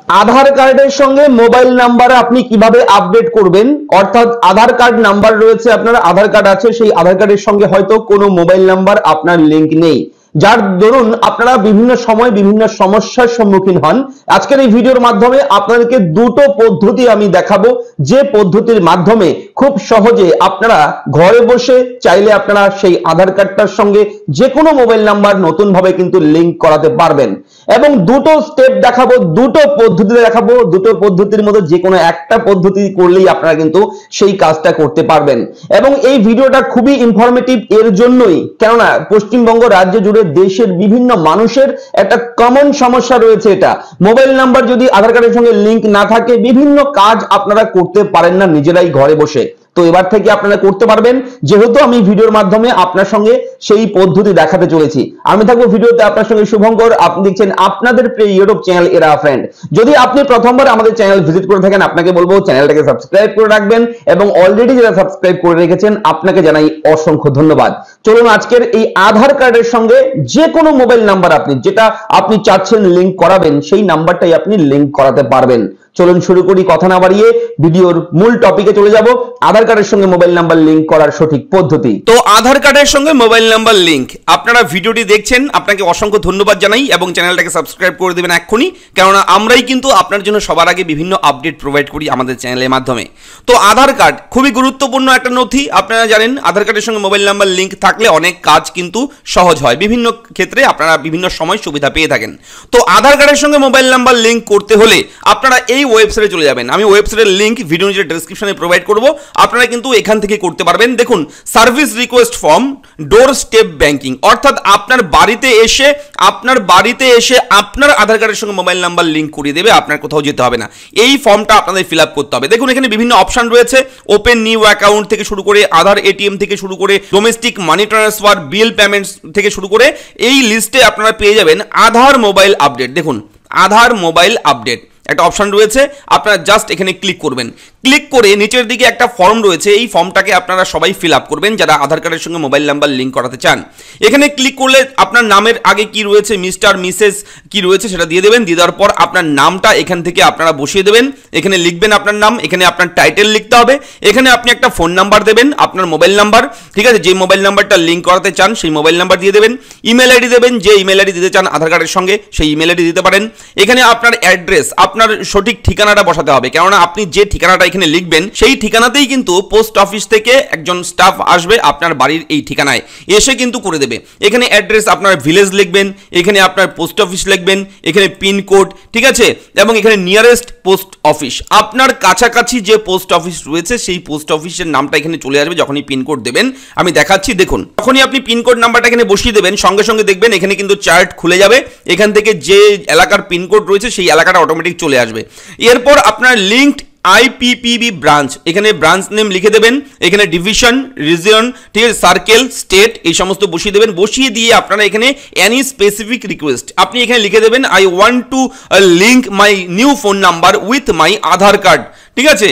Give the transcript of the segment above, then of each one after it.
আধার কার্ডের সঙ্গে mobile number আপনি কিভাবে আপডেট করবেন, অর্থাৎ আধার কার্ড নাম্বার রয়েছে, আপনার আধার কার্ড আছে, সেই আধার কার্ডের সঙ্গে হয়তো কোনো মোবাইল নাম্বার আপনার লিংক নেই, যার দরুন আপনারা বিভিন্ন সময় বিভিন্ন সমস্যার সম্মুখীন হন। আজকের এই ভিডিওর মাধ্যমে আপনাদেরকে দুটো পদ্ধতি আমি দেখাবো, যে পদ্ধতির মাধ্যমে খুব সহজে আপনারা ঘরে বসে চাইলে আপনারা সেই আধার কার্ডটার সঙ্গে যে কোনো মোবাইল নাম্বার নতুন ভাবে কিন্তু লিংক করাতে পারবেন। এবং দুটো স্টেপ দেখাবো, দুটো পদ্ধতি দেখাবো, দুটো পদ্ধতির মধ্যে যে কোনো একটা পদ্ধতি করলেই আপনারা কিন্তু সেই কাজটা করতে পারবেন। এবং এই ভিডিওটা খুবই ইনফরমেটিভ এর জন্যই, কেননা পশ্চিমবঙ্গ রাজ্য জুড়ে দেশের বিভিন্ন মানুষের একটা কমন সমস্যা রয়েছে। এটা মোবাইল নাম্বার যদি আধার কার্ডের সঙ্গে লিংক না থাকে, বিভিন্ন কাজ আপনারা করতে পারেন না নিজেরাই ঘরে বসে। তো এবার থেকে আপনারা করতে পারবেন, যেহেতু আমি ভিডিওর মাধ্যমে আপনার সঙ্গে সেই পদ্ধতি দেখাতে চলেছি। আমি থাকবো ভিডিওতে আপনার সঙ্গে শুভঙ্কর, আপনি দেখছেন আপনাদের প্রিয় ইউটিউব চ্যানেল এরা ফ্রেন্ড। যদি আপনি প্রথমবার আমাদের চ্যানেল ভিজিট করে থাকেন, আপনাকে বলবো চ্যানেলটাকে সাবস্ক্রাইব করে রাখবেন, এবং অলরেডি যারা সাবস্ক্রাইব করে রেখেছেন আপনাকে জানাই অসংখ্য ধন্যবাদ। চলুন আজকের এই আধার কার্ডের সঙ্গে যে কোনো মোবাইল নাম্বার যেটা আপনি চাচ্ছেন লিংক করাবেন, সেই নাম্বারটাই আপনি লিংক করাতে পারবেন। চলুন শুরু করি, কথা না বাড়িয়ে ভিডিওর মূল টপিকে চলে যাব, আধার কার্ডের সঙ্গে মোবাইল নাম্বার লিংক করার সঠিক পদ্ধতি। তো আধার কার্ডের সঙ্গে মোবাইল নাম্বার লিংক, আপনারা ভিডিওটি দেখছেন, আপনাকে অসংখ্য ধন্যবাদ জানাই, এবং চ্যানেলটাকে সাবস্ক্রাইব করে দেবেন এক্ষুনি, কেননা আমরাই কিন্তু আপনার জন্য সবার আগে বিভিন্ন আপডেট প্রোভাইড করি আমাদের চ্যানেলের মাধ্যমে। তো আধার কার্ড খুবই গুরুত্বপূর্ণ একটা নথি, আপনারা জানেন আধার কার্ডের সঙ্গে মোবাইল নাম্বার লিংক থাকলে অনেক কাজ কিন্তু সহজ হয়, বিভিন্ন ক্ষেত্রে আপনারা বিভিন্ন সময় সুবিধা পেয়ে থাকেন। তো আধার কার্ডের সঙ্গে মোবাইল নাম্বার লিংক করতে হলে আপনারা এই ওয়েবসাইটে চলে যাবেন। আমি ওয়েবসাইটের লিংক ভিডিও নিচে ডেসক্রিপশনে প্রোভাইড করব, আপনারা কিন্তু এখান থেকে করতে পারবেন। দেখুন, সার্ভিস রিকোয়েস্ট ফর্ম ডোর স্টেপ ব্যাংকিং, অর্থাৎ আপনার বাড়িতে এসে আপনার আধার কার্ডের সঙ্গে মোবাইল নাম্বার লিংক করিয়ে দেবে, আপনার কোথাও যেতে হবে না। এই ফর্মটা আপনাদের ফিল আপ করতে হবে। দেখুন, এখানে বিভিন্ন অপশন রয়েছে, ওপেন নিউ অ্যাকাউন্ট থেকে শুরু করে আধার এটিএম থেকে শুরু করে ডোমেস্টিক মানি ট্রান্সফার, বিল পেমেন্টস থেকে শুরু করে এই লিস্টে আপনারা পেয়ে যাবেন আধার মোবাইল আপডেট। দেখুন, আধার মোবাইল আপডেট একটা অপশন রয়েছে, আপনারা জাস্ট এখানে ক্লিক করবেন। ক্লিক করে নিচের দিকে একটা ফর্ম রয়েছে, এই ফর্মটাকে আপনারা সবাই ফিল আপ করবেন যারা আধার কার্ডের সঙ্গে মোবাইল নাম্বার লিংক করাতে চান। এখানে ক্লিক করলে আপনার নামের আগে কি রয়েছে, মিস্টার মিসেস কি রয়েছে সেটা দিয়ে দেবেন। দিয়ে দেওয়ার পর আপনার নামটা এখান থেকে আপনারা বসিয়ে দেবেন, এখানে লিখবেন আপনার নাম, এখানে আপনার টাইটেল লিখতে হবে, এখানে আপনি একটা ফোন নাম্বার দেবেন, আপনার মোবাইল নাম্বার, ঠিক আছে, যে মোবাইল নাম্বারটা লিংক করাতে চান সেই মোবাইল নাম্বার দিয়ে দেবেন। ইমেল আইডি দেবেন, যে ইমেল আইডি দিতে চান আধার কার্ডের সঙ্গে সেই ইমেল আইডি দিতে পারেন। এখানে আপনার অ্যাড্রেস, আপনার সঠিক ঠিকানাটা বসাতে হবে, কেননা আপনি যে ঠিকানাটা এখানে লিখবেন সেই ঠিকানাতেই কিন্তু পোস্ট অফিস থেকে একজন স্টাফ আসবে আপনার বাড়ির এই ঠিকানায়, এসে কিন্তু করে দেবে। এখানে অ্যাড্রেস আপনার ভিলেজ লিখবেন, এখানে আপনার পোস্ট অফিস লিখবেন, এখানে পিনকোড, ঠিক আছে, এবং এখানে নিয়ারেস্ট পোস্ট অফিস, আপনার কাছাকাছি যে পোস্ট অফিস রয়েছে সেই পোস্ট অফিসের নামটা এখানে চলে আসবে যখনই পিনকোড দেবেন। আমি দেখাচ্ছি, দেখুন, যখনই আপনি পিনকোড নাম্বারটা এখানে বসিয়ে দেবেন সঙ্গে সঙ্গে দেখবেন এখানে কিন্তু চার্ট খুলে যাবে, এখান থেকে যে এলাকার পিনকোড রয়েছে সেই এলাকাটা অটোমেটিক চলে আসবে। এরপর আপনার লিঙ্কড আইপিপিবি ব্রাঞ্চ, এখানে ব্রাঞ্চ নেম লিখে দেবেন, এখানে ডিভিশন, রিজিয়ন, ঠিক আছে, সার্কেল, স্টেট এই সমস্ত বসিয়ে দেবেন। বসিয়ে দিয়ে আপনারা এখানে এনি স্পেসিফিক রিকোয়েস্ট আপনি এখানে লিখে দেবেন, I want to link my new phone number with my Aadhaar card, ঠিক আছে,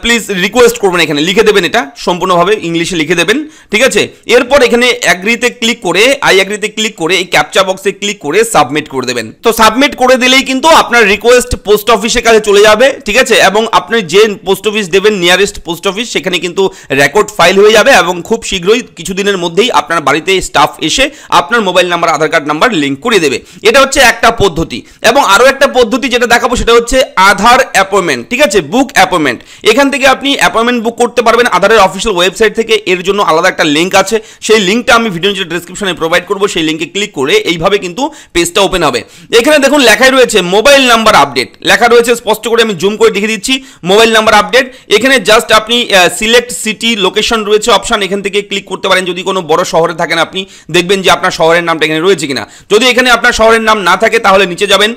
প্লিজ রিকোয়েস্ট করবেন, এখানে লিখে দেবেন, এটা সম্পূর্ণভাবে ইংলিশে লিখে দেবেন, ঠিক আছে। এরপর এখানে অ্যাগ্রিতে ক্লিক করে, আই অ্যাগ্রিতে ক্লিক করে এই ক্যাপচা বক্সে ক্লিক করে সাবমিট করে দেবেন। তো সাবমিট করে দিলেই কিন্তু আপনার রিকোয়েস্ট পোস্ট অফিসের কাছে চলে যাবে, ঠিক আছে, এবং আপনি যে পোস্ট অফিস দেবেন নিয়ারেস্ট পোস্ট অফিস সেখানে কিন্তু রেকর্ড ফাইল হয়ে যাবে, এবং খুব শীঘ্রই কিছুদিনের মধ্যেই আপনার বাড়িতে স্টাফ এসে আপনার মোবাইল নাম্বার আধার কার্ড নাম্বার লিঙ্ক করে দেবে। এটা হচ্ছে একটা পদ্ধতি। এবং আরো একটা পদ্ধতি যেটা দেখাবো সেটা হচ্ছে আধার অ্যাপয়েন্টমেন্ট, ঠিক আছে, বুক অ্যাপয়েন্টমেন্ট। এখান থেকে আপনি অ্যাপয়েন্টমেন্ট বুক করতে পারবেন আধারের অফিসিয়াল ওয়েবসাইট থেকে, এর জন্য আলাদা একটা লিঙ্ক আছে, সেই লিঙ্কটা আমি ভিডিও নিচে ডেসক্রিপশনে প্রোভাইড করব, সেই লিঙ্কে ক্লিক করে এইভাবে কিন্তু পেজটা ওপেন হবে। এখানে দেখুন লেখাই রয়েছে মোবাইল নাম্বার আপডেট, লেখা রয়েছে স্পষ্ট করে, আমি জুম করে দেখিয়ে দিচ্ছি, মোবাইল নাম্বার আপডেট। এখানে জাস্ট আপনি সিলেক্ট সিটি লোকেশন রয়েছে অপশন, এখান থেকে ক্লিক করতে পারেন। যদি কোনো বড় শহরে থাকেন আপনি দেখবেন যে আপনার শহরের নামটা এখানে রয়েছে কিনা, যদি এখানে আপনার শহরের নাম না থাকে তাহলে নিচে যাবেন,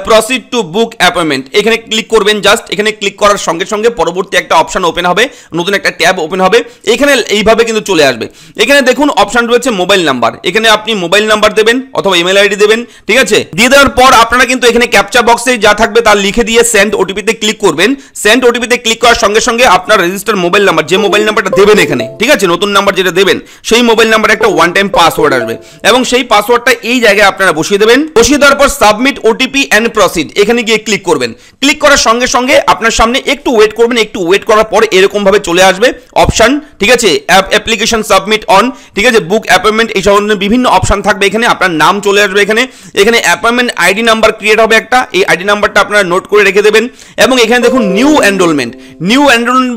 প্রসিড টু বুক অ্যাপয়েন্টমেন্ট, এখানে ক্লিক করবেন। জাস্ট এখানে ক্লিক করার সঙ্গে সঙ্গে পরবর্তী একটা অপশন ওপেন হবে, নতুন একটা ট্যাব ওপেন হবে, এখানে এইভাবে কিন্তু চলে আসবে। এখানে দেখুন অপশন রয়েছে মোবাইল নাম্বার, এখানে আপনি মোবাইল নাম্বার দেবেন অথবা ইমেল আইডি দেবেন, ঠিক আছে। দিয়ে দেওয়ার পর আপনারা কিন্তু এখানে ক্যাপচা বক্সে যা থাকবে তা লিখে দিয়ে সেন্ড ওটিপিতে ক্লিক করবেন। সেন্ড ওটিপিতে ক্লিক করার সঙ্গে সঙ্গে আপনার রেজিস্টার মোবাইল নাম্বার, যে মোবাইল নাম্বারটা দেবেন এখানে, ঠিক আছে, নতুন নাম্বার যেটা দেবেন সেই মোবাইল নাম্বারে একটা ওয়ান টাইম পাসওয়ার্ড আসবে এবং সেই পাসওয়ার্ডটা এই জায়গায় আপনারা বসিয়ে দেবেন। বসিয়ে দেওয়ার পর সাবমিট ওটিপি অ্যান্ড প্রসিড এখানে গিয়ে ক্লিক করবেন। ক্লিক করার সঙ্গে সঙ্গে আপনার সামনে একটু ওয়েট করবেন, একটু ওয়েট করার পর এরকম ভাবে চলে আসবে অপশন, ঠিক আছে, অ্যাপ্লিকেশন সাবমিট অন, ঠিক আছে, বুক অ্যাপয়েন্টমেন্ট, এই ধরনের বিভিন্ন অপশন থাকবে এখানে। আপনার নাম চলে আসবে এখানে, এখানে অ্যাপয়েন্টমেন্ট আইডি নাম্বার ক্রিয়েট হবে একটা, এই আইডি নাম্বারটা আপনারা নোট করে রেখে দেবেন এবং এখানে দেখুন নিউ এনরোলমেন্ট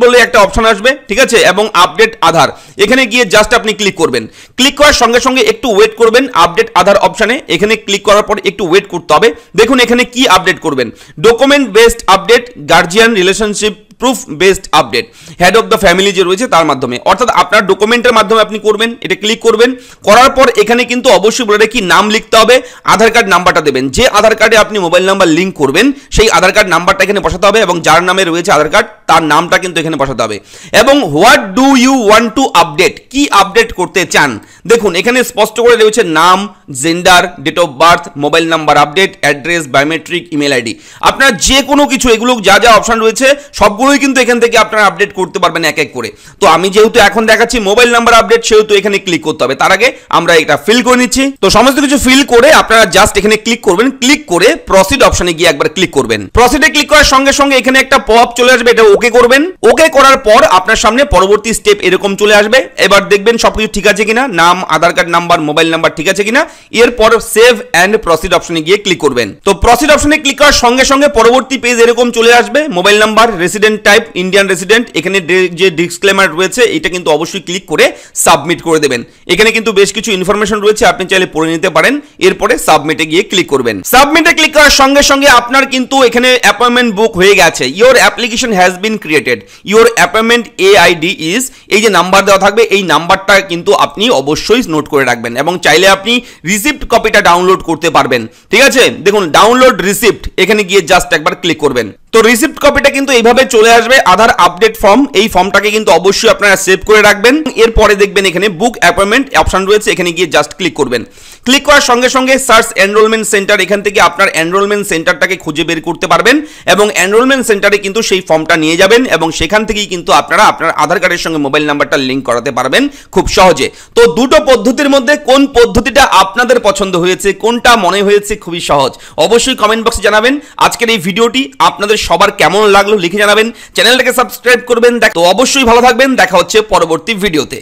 বলে একটা অপশন আসবে, ঠিক আছে, এবং আপডেট আধার এখানে গিয়ে জাস্ট আপনি ক্লিক করবেন। ক্লিক করার সঙ্গে সঙ্গে একটু ওয়েট করবেন আপডেট আধার অপশনে, এখানে ক্লিক করার পর একটু ওয়েট করতে হবে। দেখুন এখানে কি আপডেট করবেন, document based update, guardian relationship proof based update, head of the family যে রয়েছে তার মাধ্যমে, অর্থাৎ আপনার ডকুমেন্টের মাধ্যমে আপনি করবেন। এটা ক্লিক করবেন, করার পর এখানে কিন্তু অবশ্যই বলে রাখি নাম লিখতে হবে, আধার কার্ড নাম্বারটা দেবেন, যে আধার কার্ডে আপনি মোবাইল নাম্বার লিঙ্ক করবেন সেই আধার কার্ড নাম্বারটা এখানে বসাতে হবে এবং যার নামে রয়েছে আধার কার্ড তার নামটা কিন্তু এখানে বসাতে হবে। এবং what do you want to update, কি আপডেট করতে চান, দেখুন এখানে স্পষ্ট করে রয়েছে নাম, gender, date of birth, mobile number update, address, biometric, email ID, আপনার যে কোনো কিছু এগুলো যা যা অপশন রয়েছে সবগুলোই কিন্তু এখান থেকে আপনারা আপডেট করতে পারবেন এক এক করে। তো আমি যেহেতু এখন দেখাচ্ছি মোবাইল নাম্বার আপডেট, সেহেতু এখানে ক্লিক করতে হবে। তার আগে আমরা এটা ফিল করে নিচ্ছি। তো সমস্ত কিছু ফিল করে আপনারা জাস্ট এখানে ক্লিক করবেন, ক্লিক করে প্রসিড অপশনে গিয়ে একবার ক্লিক করবেন। প্রসিডে ক্লিক করার সঙ্গে সঙ্গে এখানে একটা পপ চলে আসবে, এটা ওকে করবেন। ওকে করার পর আপনার সামনে পরবর্তী স্টেপ এরকম চলে আসবে। এবার দেখবেন সবকিছু ঠিক আছে কিনা, নাম, আধার কার্ড নাম্বার, মোবাইল নাম্বার ঠিক আছে কিনা। এরপর সেভ এন্ড প্রসিড অপশনে গিয়ে ক্লিক করবেন। তো প্রসিড অপশনে ক্লিক করার সঙ্গে সঙ্গে পরবর্তী পেজ এরকম চলে আসবে। Mobile number, resident type Indian resident, এখানে যে ডিসক্লেমার রয়েছে এটা কিন্তু অবশ্যই ক্লিক করে সাবমিট করে দেবেন। এখানে কিন্তু বেশ কিছু ইনফরমেশন রয়েছে, আপনি চাইলে পড়ে নিতে পারেন। এরপরে সাবমিটে গিয়ে ক্লিক করবেন। সাবমিটে ক্লিক করার সঙ্গে সঙ্গে আপনার কিন্তু এখানে অ্যাপয়েন্টমেন্ট বুক হয়ে গেছে। Your application has been created, your appointment AID is, এই যে নাম্বার দেওয়া থাকবে এই নাম্বারটা কিন্তু আপনি অবশ্যই নোট করে রাখবেন এবং চাইলে আপনি রিসিপ্ট কপিটা ডাউনলোড করতে পারবেন, ঠিক আছে। দেখুন ডাউনলোড রিসিপ্ট, এখানে গিয়ে জাস্ট একবার ক্লিক করবেন। তো রিসিপ্ট কপিটা কিন্তু এইভাবে চলে আসবে, আধার আপডেট ফর্ম, এই ফর্মটাকে কিন্তু অবশ্যই আপনারা সেভ করে রাখবেন। এরপরে দেখবেন এখানে বুক অ্যাপয়েন্টমেন্ট অপশন রয়েছে, এখানে গিয়ে জাস্ট ক্লিক করবেন। ক্লিক করার সঙ্গে সঙ্গে সার্চ এনরোলমেন্ট সেন্টার, এখান থেকে আপনার এনরোলমেন্ট সেন্টারটাকে খুঁজে বের করতে পারবেন এবং এনরোলমেন্ট সেন্টারে কিন্তু সেই ফর্মটা নিয়ে যাবেন এবং সেখান থেকেই কিন্তু আপনারা আপনার আধার কার্ডের সঙ্গে মোবাইল নাম্বারটা লিঙ্ক করাতে পারবেন খুব সহজে। তো দুটো পদ্ধতির মধ্যে কোন পদ্ধতিটা আপনাদের পছন্দ হয়েছে, কোনটা মনে হয়েছে খুবই সহজ, অবশ্যই কমেন্ট বক্সে জানাবেন। আজকের এই ভিডিওটি আপনাদের সবার কেমন লাগলো লিখে জানাবেন। চ্যানেলটাকে সাবস্ক্রাইব করবেন। তো অবশ্যই ভালো থাকবেন, দেখা হচ্ছে পরবর্তী ভিডিওতে।